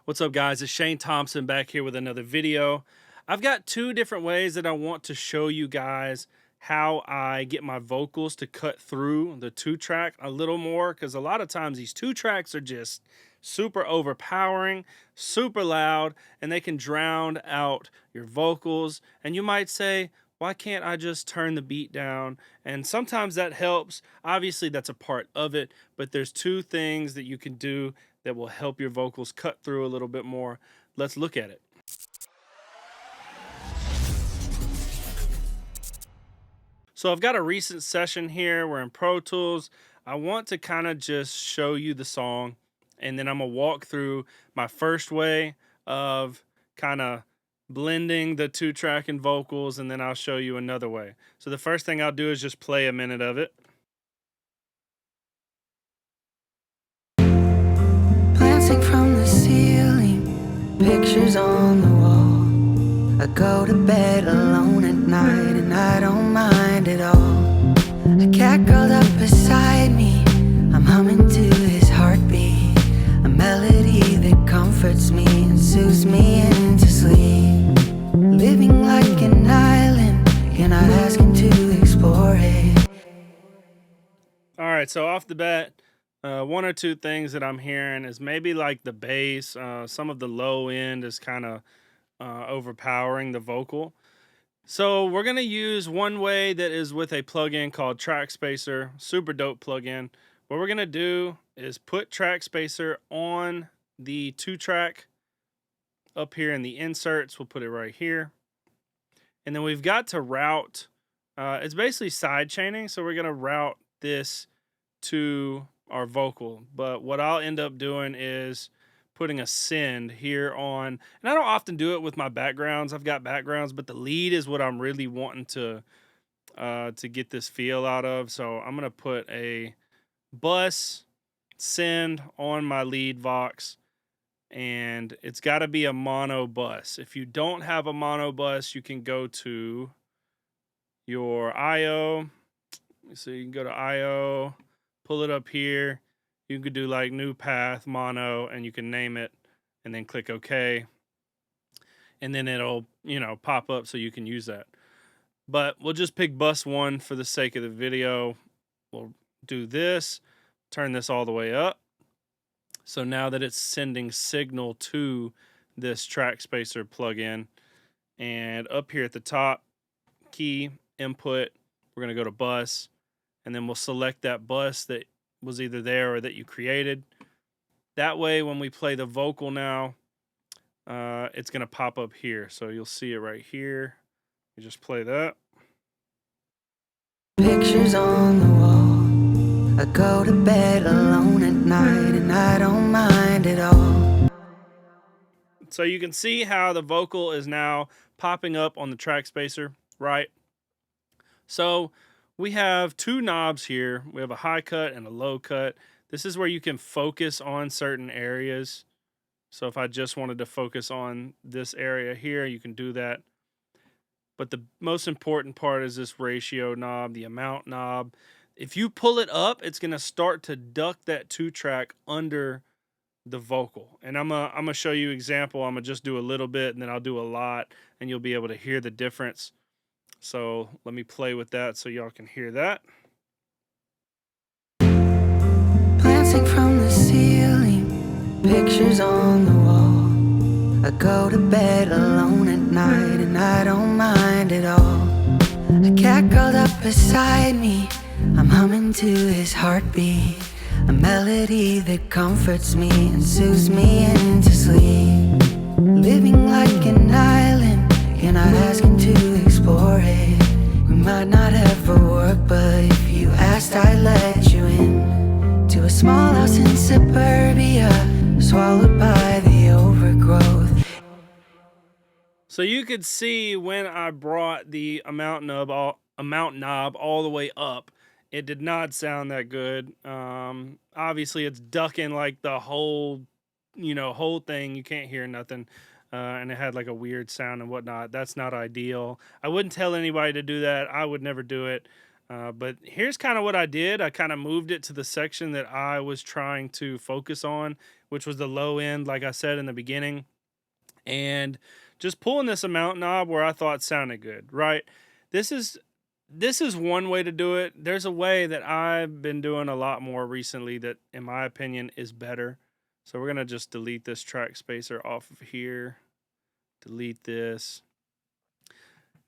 What's up, guys? It's Shane Thompson back here with another video. I've got two different ways that I want to show you guys how I get my vocals to cut through the two-track a little more, because a lot of times these two tracks are just super overpowering, super loud, and they can drown out your vocals. And you might say, why can't I just turn the beat down? And sometimes that helps. Obviously, that's a part of it, but there's two things that you can do that will help your vocals cut through a little bit more. Let's look at it. So I've got a recent session here. We're in Pro Tools. I want to kind of just show you the song, and then I'm gonna walk through my first way of kind of blending the two-track and vocals, and then I'll show you another way. So the first thing I'll do is just play a minute of it. Glancing from the ceiling, pictures on the wall. I go to bed alone at night and I don't mind at all. A cat curled up beside me, I'm humming to his heartbeat. A melody that comforts me and soothes me into sleep. Living like an island, you're not asking to explore it. All right, so off the bat, one or two things that I'm hearing is maybe like the bass, some of the low end is kind of overpowering the vocal. So we're going to use one way that is with a plugin called Trackspacer, super dope plugin. What we're going to do is put Trackspacer on the two-track up here in the inserts. We'll put it right here. And then we've got to route, it's basically side chaining, so we're going to route this to our vocal. But what I'll end up doing is putting a send here on, and I don't often do it with my backgrounds. I've got backgrounds, but the lead is what I'm really wanting to get this feel out of. So I'm gonna put a bus send on my lead vox, and it's got to be a mono bus. If you don't have a mono bus, you can go to your IO. So you can go to IO, pull it up here. You could do like new path mono, and you can name it and then click OK. And then it'll, pop up so you can use that. But we'll just pick bus 1 for the sake of the video. We'll do this, turn this all the way up. So now that it's sending signal to this Trackspacer plugin, and up here at the top, key input, we're going to go to bus, and then we'll select that bus that was either there or that you created. That way, when we play the vocal now, it's going to pop up here. So you'll see it right here. You just play that. Pictures on the wall. I go to bed alone at night and I don't mind at all. So you can see how the vocal is now popping up on the Trackspacer, right? So we have two knobs here. We have a high cut and a low cut. This is where you can focus on certain areas. So if I just wanted to focus on this area here, you can do that. But the most important part is this ratio knob, the amount knob. If you pull it up, it's going to start to duck that two-track under the vocal. And I'm gonna show you an example. I'm going to just do a little bit, and then I'll do a lot, and you'll be able to hear the difference. So let me play with that so y'all can hear that. Glancing from the ceiling, pictures on the wall. I go to bed alone at night and I don't mind at all. A cat curled up beside me, I'm humming to his heartbeat. A melody that comforts me and soothes me into sleep. Living like an island, you're not asking to explore it. We might not ever work, but if you asked, I'd let you in. To a small house in suburbia, swallowed by the overgrowth. So you could see when I brought the amount knob all the way up, it did not sound that good. Obviously it's ducking like the whole thing. You can't hear nothing. And it had like a weird sound and whatnot. That's not ideal. I wouldn't tell anybody to do that. I would never do it. But here's kind of what I did. I kind of moved it to the section that I was trying to focus on, which was the low end, like I said in the beginning, and just pulling this amount knob where I thought sounded good, right? This is this is one way to do it. There's a way that I've been doing a lot more recently that, in my opinion, is better. So we're gonna just delete this track spacer off of here. Delete this.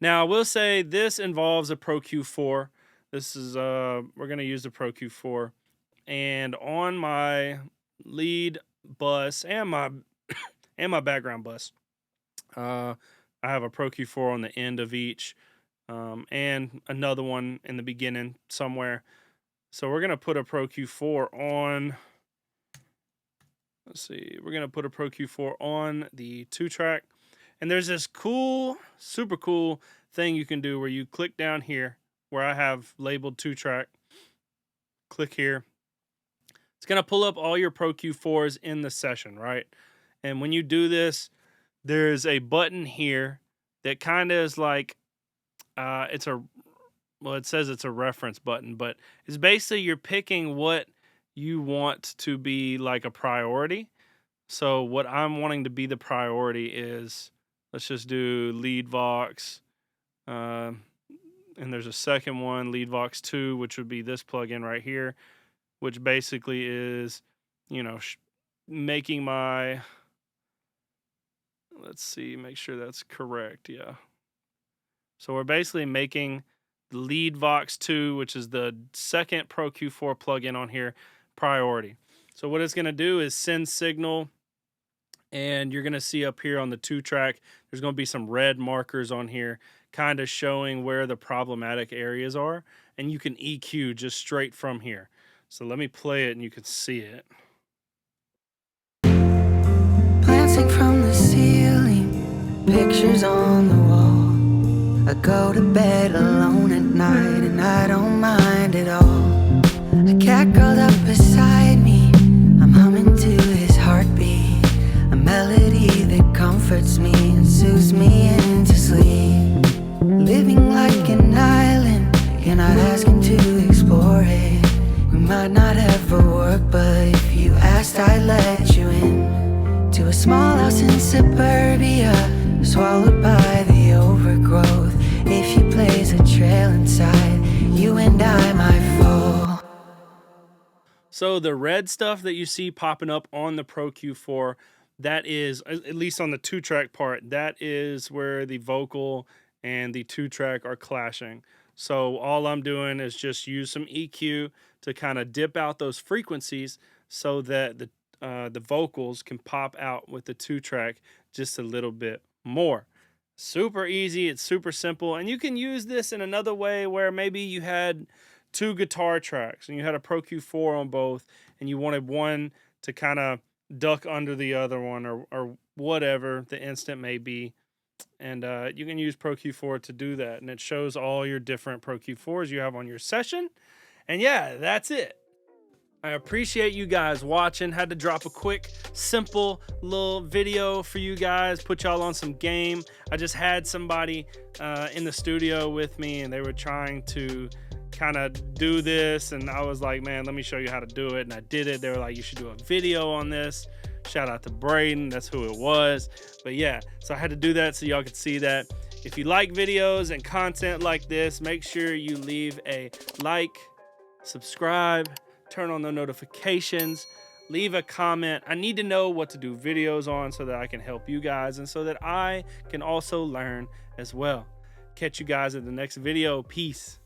Now I will say this involves a proq4. This is we're gonna use the proq4, and on my lead bus and my background bus, I have a proq4 on the end of each, and another one in the beginning somewhere. So we're gonna put a proq4 on. Let's see. We're gonna put a proq4 on the 2-track, and there's this cool, super cool thing you can do where you click down here where I have labeled 2-track. Click here. It's gonna pull up all your proq4s in the session, right? And when you do this, there's a button here that kind of is like it's a well, it says it's a reference button, but it's basically you're picking what you want to be like a priority. So what I'm wanting to be the priority is, let's just do lead vox, and there's a second one, lead vox 2, which would be this plugin right here, which basically is, you know, making my, let's see, make sure that's correct. Yeah. So we're basically making the lead vox 2, which is the second proq4 plugin on here, priority. So what it's going to do is send signal, and you're going to see up here on the 2-track, there's going to be some red markers on here kind of showing where the problematic areas are, and you can EQ just straight from here. So let me play it and you can see it. Glancing from the ceiling, pictures on the wall. I go to bed alone at night and I don't mind at all. A cat curled up beside me, I'm humming to his heartbeat, a melody that comforts me and soothes me into sleep. Living like an island, you're not asking to explore it. We might not ever work, but if you asked, I'd let you in. To a small house in suburbia, swallowed by the overgrowth. If you blaze a trail inside, you and I might fall. So the red stuff that you see popping up on the proq4, that is, at least on the 2-track part, that is where the vocal and the 2-track are clashing. So all I'm doing is just use some EQ to kind of dip out those frequencies so that the vocals can pop out with the 2-track just a little bit more. Super easy, it's super simple, and you can use this in another way where maybe you had 2 guitar tracks and you had a proq4 on both, and you wanted one to kind of duck under the other one, or whatever the instant may be. And you can use proq4 to do that, and it shows all your different proq4s you have on your session. And yeah, that's it. I appreciate you guys watching. Had to drop a quick, simple little video for you guys, put y'all on some game. I just had somebody in the studio with me, and they were trying to kind of do this, and I was like, man, let me show you how to do it. And I did it. They were like, you should do a video on this. Shout out to Braden, that's who it was. But yeah, so I had to do that so y'all could see that. If you like videos and content like this, make sure you leave a like, subscribe, turn on the notifications, leave a comment. I need to know what to do videos on so that I can help you guys and so that I can also learn as well. Catch you guys in the next video. Peace.